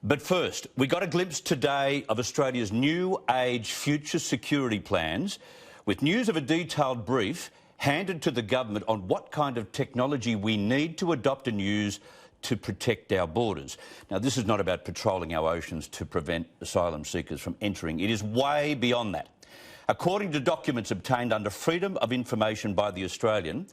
But first, we got a glimpse today of Australia's new age future security plans, with news of a detailed brief handed to the government on what kind of technology we need to adopt and use to protect our borders. Now, this is not about patrolling our oceans to prevent asylum seekers from entering. It is way beyond that. According to documents obtained under Freedom of Information by The Australian,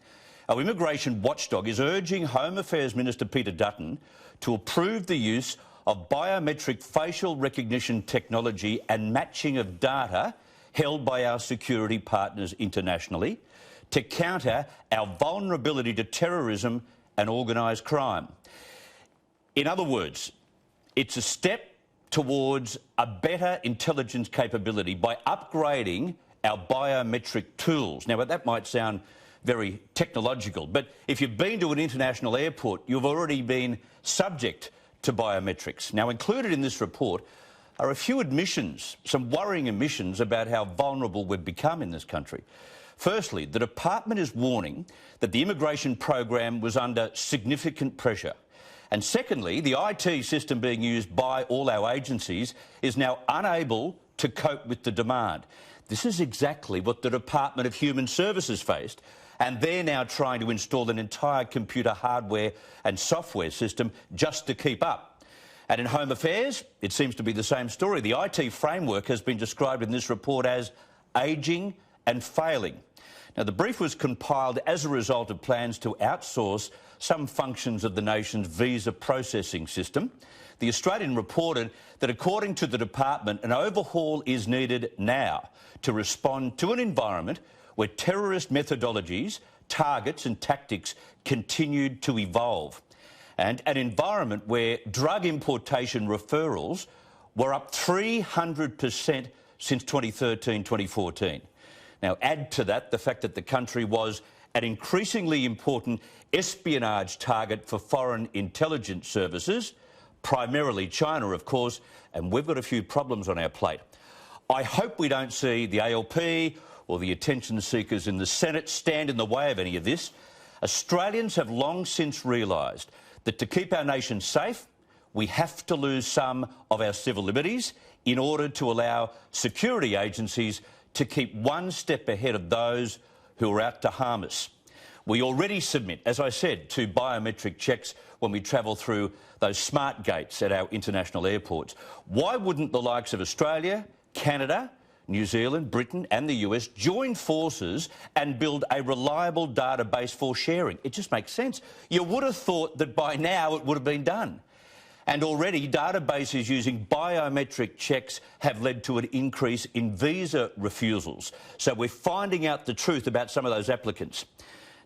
our immigration watchdog is urging Home Affairs Minister Peter Dutton to approve the use of biometric facial recognition technology and matching of data held by our security partners internationally to counter our vulnerability to terrorism and organised crime. In other words, it's a step towards a better intelligence capability by upgrading our biometric tools. Now, that might sound very technological, but if you've been to an international airport, you've already been subject to biometrics. Now, included in this report are a few admissions, some worrying admissions about how vulnerable we've become in this country. Firstly, the department is warning that the immigration program was under significant pressure. And secondly, the IT system being used by all our agencies is now unable to cope with the demand. This is exactly what the Department of Human Services faced, and they're now trying to install an entire computer hardware and software system just to keep up. And in Home Affairs, it seems to be the same story. The IT framework has been described in this report as ageing and failing. Now, the brief was compiled as a result of plans to outsource some functions of the nation's visa processing system. The Australian reported that, according to the department, an overhaul is needed now to respond to an environment where terrorist methodologies, targets and tactics continued to evolve, and an environment where drug importation referrals were up 300% since 2013-2014. Now, add to that the fact that the country was an increasingly important espionage target for foreign intelligence services, primarily China, of course, and we've got a few problems on our plate. I hope we don't see the ALP or the attention seekers in the Senate stand in the way of any of this. Australians have long since realised that to keep our nation safe, we have to lose some of our civil liberties in order to allow security agencies to keep one step ahead of those who are out to harm us. We already submit, as I said, to biometric checks when we travel through those smart gates at our international airports. Why wouldn't the likes of Australia, Canada, New Zealand, Britain and the US join forces and build a reliable database for sharing? It just makes sense. You would have thought that by now it would have been done. And already databases using biometric checks have led to an increase in visa refusals. So we're finding out the truth about some of those applicants.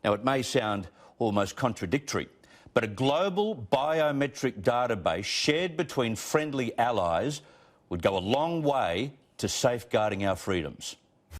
Now, it may sound almost contradictory, but a global biometric database shared between friendly allies would go a long way to safeguarding our freedoms.